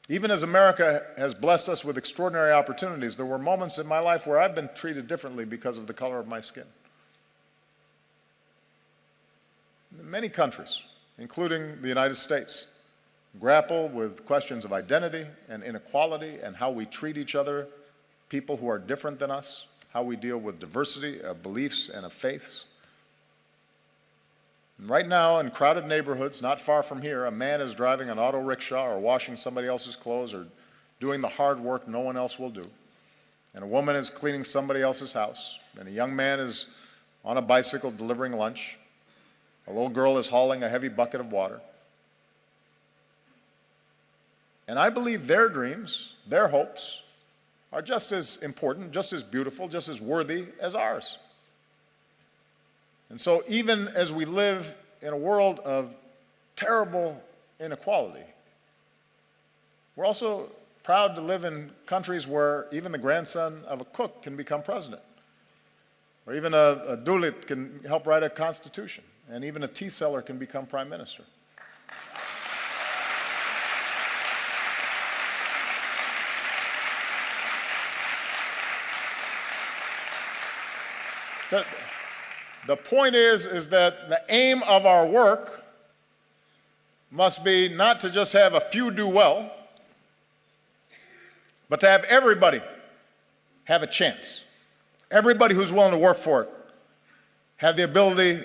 Even as America has blessed us with extraordinary opportunities, there were moments in my life where I've been treated differently because of the color of my skin. Many countries, including the United States, grapple with questions of identity and inequality and how we treat each other, people who are different than us, how we deal with diversity of beliefs and of faiths. And right now, in crowded neighborhoods not far from here, a man is driving an auto rickshaw or washing somebody else's clothes or doing the hard work no one else will do. And a woman is cleaning somebody else's house. And a young man is on a bicycle delivering lunch. A little girl is hauling a heavy bucket of water. And I believe their dreams, their hopes, are just as important, just as beautiful, just as worthy as ours. And so even as we live in a world of terrible inequality, we're also proud to live in countries where even the grandson of a cook can become president, or even a dulit can help write a constitution, and even a tea seller can become prime minister. The point is that the aim of our work must be not to just have a few do well, but to have everybody have a chance. Everybody who's willing to work for it have the ability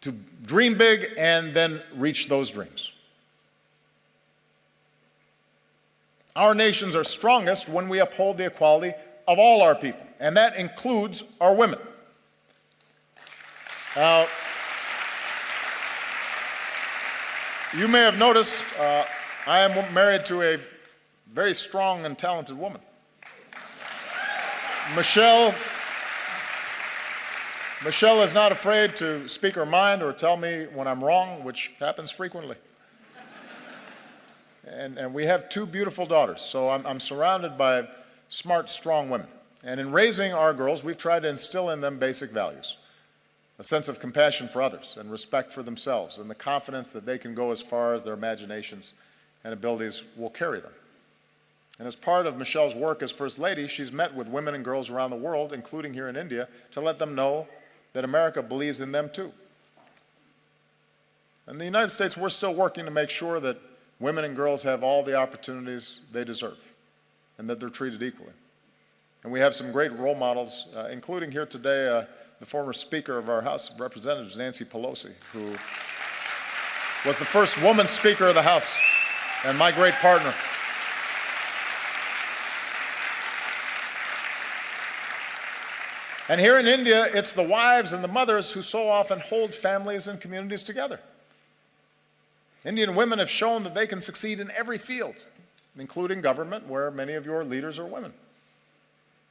to dream big and then reach those dreams. Our nations are strongest when we uphold the equality of all our people, and that includes our women. Now, you may have noticed I am married to a very strong and talented woman. Michelle is not afraid to speak her mind or tell me when I'm wrong, which happens frequently. And we have two beautiful daughters, so I'm surrounded by smart, strong women. And in raising our girls, we've tried to instill in them basic values. A sense of compassion for others and respect for themselves and the confidence that they can go as far as their imaginations and abilities will carry them. And as part of Michelle's work as First Lady, she's met with women and girls around the world, including here in India, to let them know that America believes in them too. In the United States, we're still working to make sure that women and girls have all the opportunities they deserve and that they're treated equally. And we have some great role models, including here today, the former Speaker of our House of Representatives, Nancy Pelosi, who was the first woman Speaker of the House and my great partner. And here in India, it's the wives and the mothers who so often hold families and communities together. Indian women have shown that they can succeed in every field, including government, where many of your leaders are women.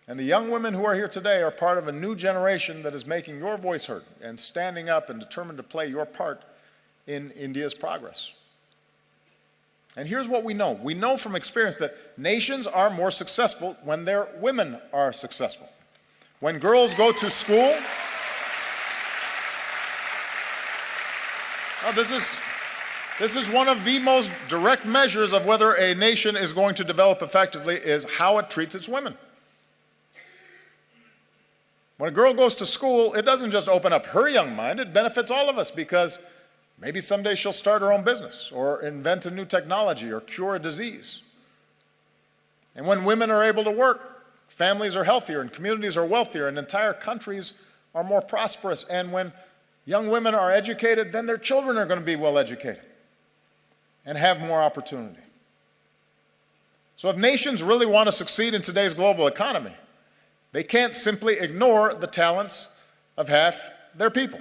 And the young women who are here today are part of a new generation that is making your voice heard and standing up and determined to play your part in India's progress. And here's what we know. We know from experience that nations are more successful when their women are successful. When girls go to school, this is one of the most direct measures of whether a nation is going to develop effectively is how it treats its women. When a girl goes to school, it doesn't just open up her young mind, it benefits all of us because maybe someday she'll start her own business or invent a new technology or cure a disease. And when women are able to work, families are healthier and communities are wealthier and entire countries are more prosperous. And when young women are educated, then their children are going to be well educated and have more opportunity. So if nations really want to succeed in today's global economy, they can't simply ignore the talents of half their people.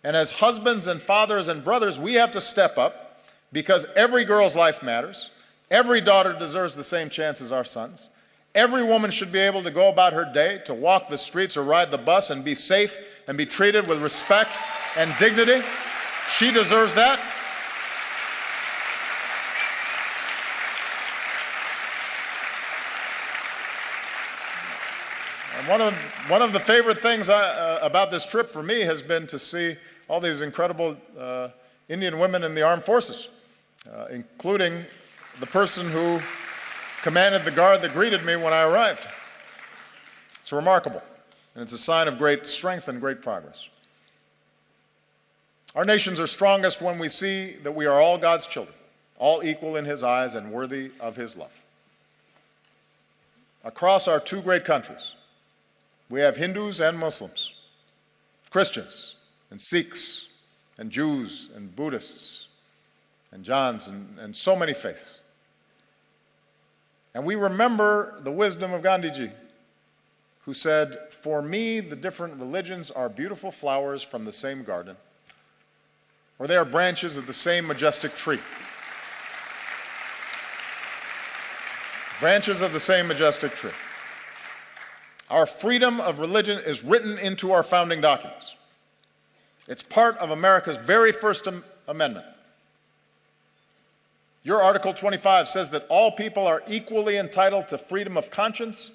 And as husbands and fathers and brothers, we have to step up because every girl's life matters. Every daughter deserves the same chance as our sons. Every woman should be able to go about her day, to walk the streets or ride the bus and be safe and be treated with respect and dignity. She deserves that. One of the favorite things about this trip for me has been to see all these incredible Indian women in the armed forces, including the person who commanded the guard that greeted me when I arrived. It's remarkable, and it's a sign of great strength and great progress. Our nations are strongest when we see that we are all God's children, all equal in His eyes and worthy of His love. Across our two great countries, we have Hindus and Muslims, Christians and Sikhs and Jews and Buddhists and Jains and so many faiths. And we remember the wisdom of Gandhiji, who said, "For me, the different religions are beautiful flowers from the same garden, or they are branches of the same majestic tree." Branches of the same majestic tree. Our freedom of religion is written into our founding documents. It's part of America's very first amendment. Your Article 25 says that all people are equally entitled to freedom of conscience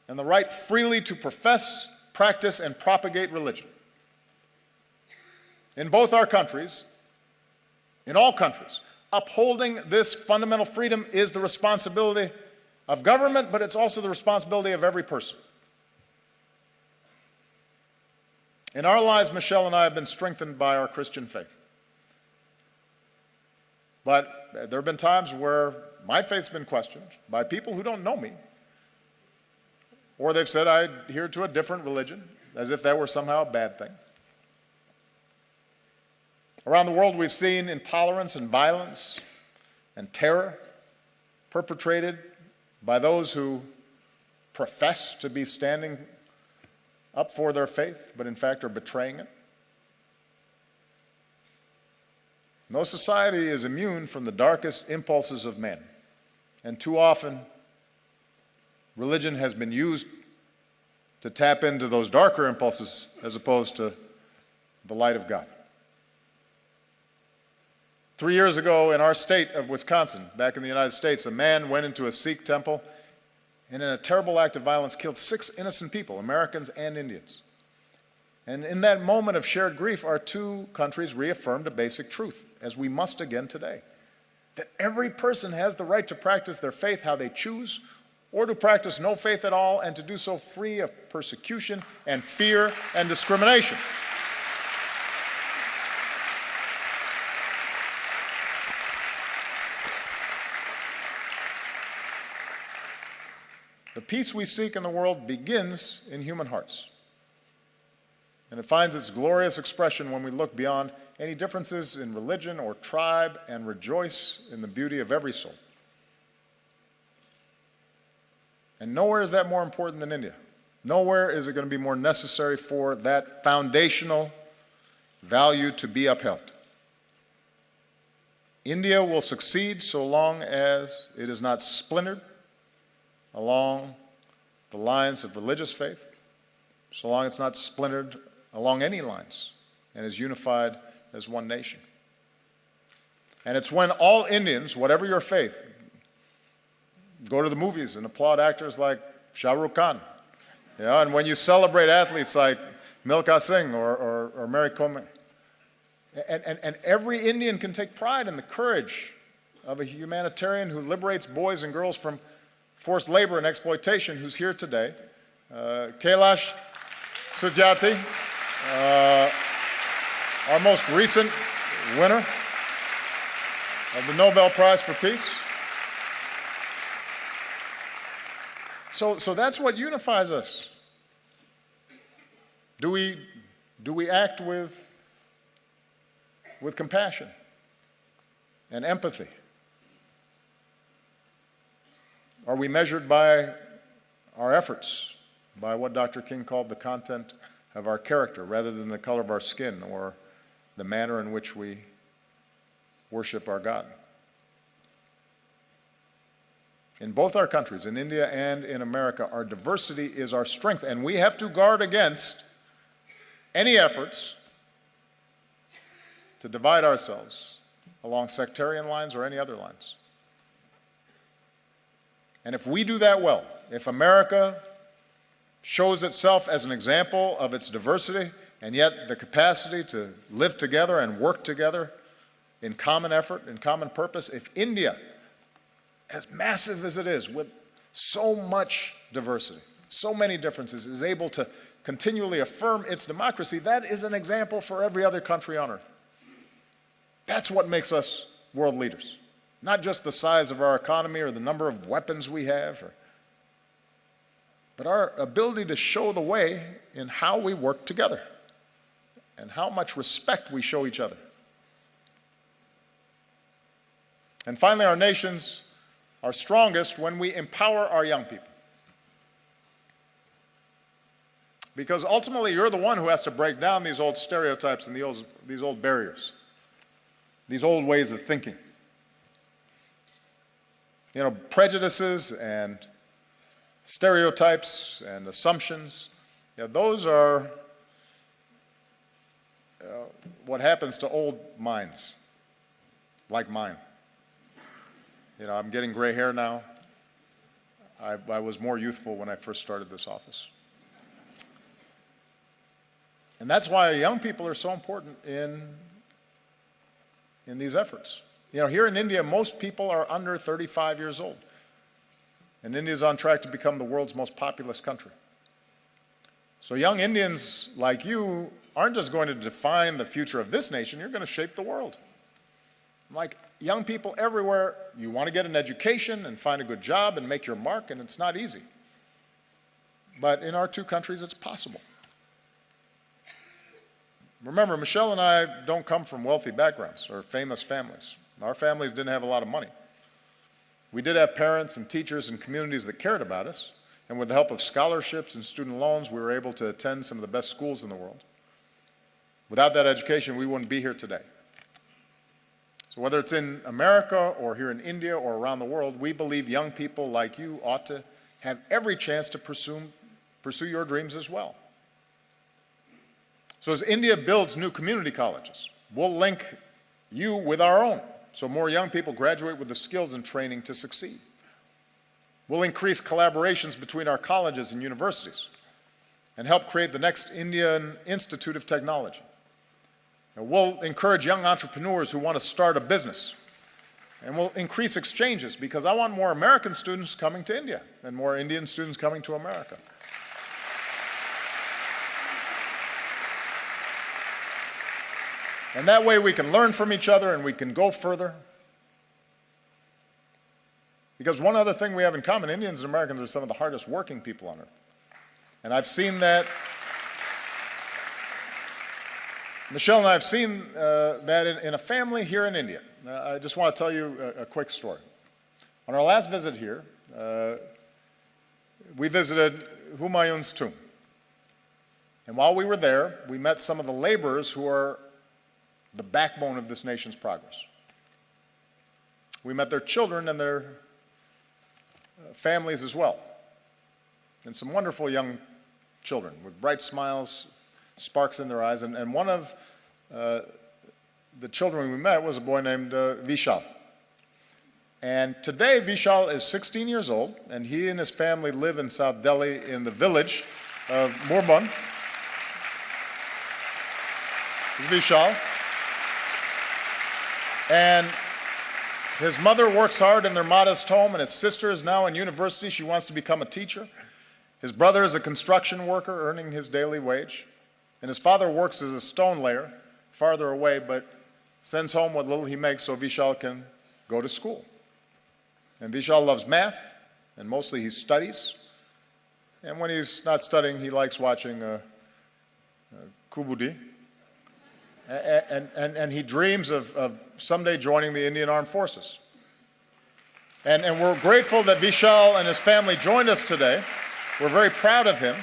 and the right freely to profess, practice, and propagate religion. In both our countries, in all countries, upholding this fundamental freedom is the responsibility of government, but it's also the responsibility of every person. In our lives, Michelle and I have been strengthened by our Christian faith. But there have been times where my faith's been questioned by people who don't know me, or they've said I adhere to a different religion, as if that were somehow a bad thing. Around the world, we've seen intolerance and violence and terror perpetrated by those who profess to be standing up for their faith, but in fact are betraying it. No society is immune from the darkest impulses of man, and too often, religion has been used to tap into those darker impulses as opposed to the light of God. 3 years ago in our state of Wisconsin, back in the United States, a man went into a Sikh temple and in a terrible act of violence killed 6 innocent people, Americans and Indians. And in that moment of shared grief, our two countries reaffirmed a basic truth, as we must again today, that every person has the right to practice their faith how they choose, or to practice no faith at all, and to do so free of persecution and fear and discrimination. The peace we seek in the world begins in human hearts. And it finds its glorious expression when we look beyond any differences in religion or tribe and rejoice in the beauty of every soul. And nowhere is that more important than India. Nowhere is it going to be more necessary for that foundational value to be upheld. India will succeed so long as it is not splintered along the lines of religious faith, so long it's not splintered along any lines and is unified as one nation. And it's when all Indians, whatever your faith, go to the movies and applaud actors like Shah Rukh Khan, and when you celebrate athletes like Milkha Singh or Mary Kom, and every Indian can take pride in the courage of a humanitarian who liberates boys and girls from forced labor and exploitation, who's here today. Kailash Satyarthi, our most recent winner of the Nobel Prize for Peace. So that's what unifies us. Do we act with compassion and empathy? Are we measured by our efforts, by what Dr. King called the content of our character, rather than the color of our skin or the manner in which we worship our God? In both our countries, in India and in America, our diversity is our strength, and we have to guard against any efforts to divide ourselves along sectarian lines or any other lines. And if we do that well, if America shows itself as an example of its diversity and yet the capacity to live together and work together in common effort, in common purpose, if India as massive as it is, with so much diversity, so many differences, is able to continually affirm its democracy, that is an example for every other country on earth. That's what makes us world leaders. Not just the size of our economy or the number of weapons we have, but our ability to show the way in how we work together and how much respect we show each other. And finally, our nations are strongest when we empower our young people. Because ultimately, you're the one who has to break down these old stereotypes and these old barriers, these old ways of thinking. You know, prejudices and stereotypes and assumptions, those are what happens to old minds like mine. You know, I'm getting gray hair now. I was more youthful when I first started this office. And that's why young people are so important in these efforts. You know, here in India, most people are under 35 years old. And India is on track to become the world's most populous country. So young Indians like you aren't just going to define the future of this nation, you're going to shape the world. Like young people everywhere, you want to get an education and find a good job and make your mark, and it's not easy. But in our two countries, it's possible. Remember, Michelle and I don't come from wealthy backgrounds or famous families. Our families didn't have a lot of money. We did have parents and teachers and communities that cared about us, and with the help of scholarships and student loans, we were able to attend some of the best schools in the world. Without that education, we wouldn't be here today. So whether it's in America or here in India or around the world, we believe young people like you ought to have every chance to pursue your dreams as well. So as India builds new community colleges, we'll link you with our own, so more young people graduate with the skills and training to succeed. We'll increase collaborations between our colleges and universities and help create the next Indian Institute of Technology. And we'll encourage young entrepreneurs who want to start a business. And we'll increase exchanges because I want more American students coming to India and more Indian students coming to America. And that way we can learn from each other and we can go further. Because one other thing we have in common, Indians and Americans are some of the hardest working people on earth. And I've seen that, Michelle and I have seen that in a family here in India. I just want to tell you a quick story. On our last visit here, we visited Humayun's tomb. And while we were there, we met some of the laborers who are the backbone of this nation's progress. We met their children and their families as well. And some wonderful young children with bright smiles, sparks in their eyes. And one of the children we met was a boy named Vishal. And today Vishal is 16 years old, and he and his family live in South Delhi in the village of Murband. This is Vishal. And his mother works hard in their modest home, and his sister is now in university. She wants to become a teacher. His brother is a construction worker earning his daily wage. And his father works as a stone layer farther away, but sends home what little he makes so Vishal can go to school. And Vishal loves math, and mostly he studies. And when he's not studying, he likes watching Kubudi. And he dreams of someday joining the Indian Armed Forces. And we're grateful that Vishal and his family joined us today. We're very proud of him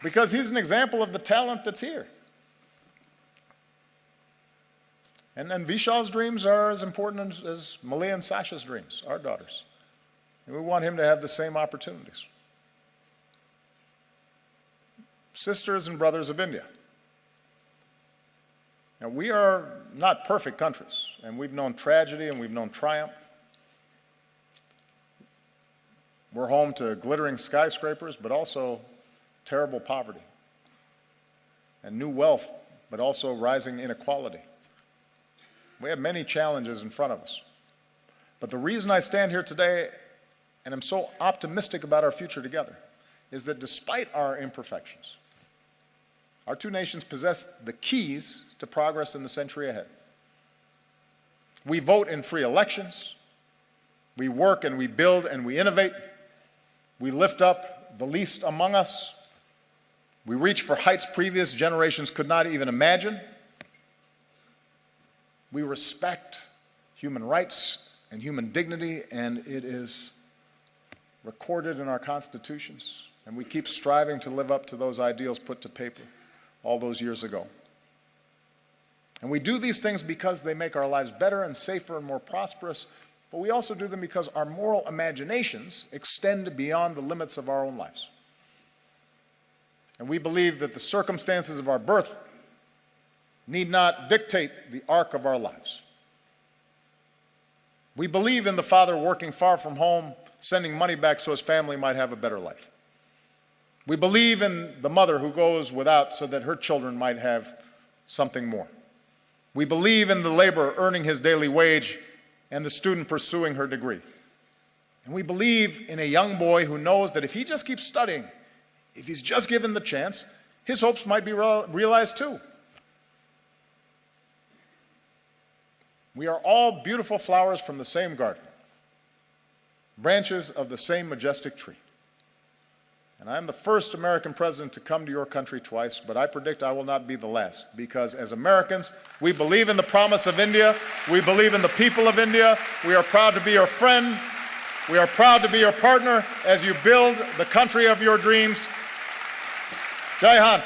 because he's an example of the talent that's here. And Vishal's dreams are as important as Malia and Sasha's dreams, our daughters. And we want him to have the same opportunities. Sisters and brothers of India. Now, we are not perfect countries, and we've known tragedy and we've known triumph. We're home to glittering skyscrapers, but also terrible poverty, and new wealth, but also rising inequality. We have many challenges in front of us. But the reason I stand here today and am so optimistic about our future together is that despite our imperfections, our two nations possess the keys to progress in the century ahead. We vote in free elections. We work and we build and we innovate. We lift up the least among us. We reach for heights previous generations could not even imagine. We respect human rights and human dignity, and it is recorded in our constitutions. And we keep striving to live up to those ideals put to paper all those years ago. And we do these things because they make our lives better and safer and more prosperous, but we also do them because our moral imaginations extend beyond the limits of our own lives. And we believe that the circumstances of our birth need not dictate the arc of our lives. We believe in the father working far from home, sending money back so his family might have a better life. We believe in the mother who goes without so that her children might have something more. We believe in the laborer earning his daily wage and the student pursuing her degree. And we believe in a young boy who knows that if he just keeps studying, if he's just given the chance, his hopes might be realized too. We are all beautiful flowers from the same garden, branches of the same majestic tree. And I am the first American president to come to your country twice, but I predict I will not be the last, because as Americans, we believe in the promise of India. We believe in the people of India. We are proud to be your friend. We are proud to be your partner as you build the country of your dreams. Jai Hind.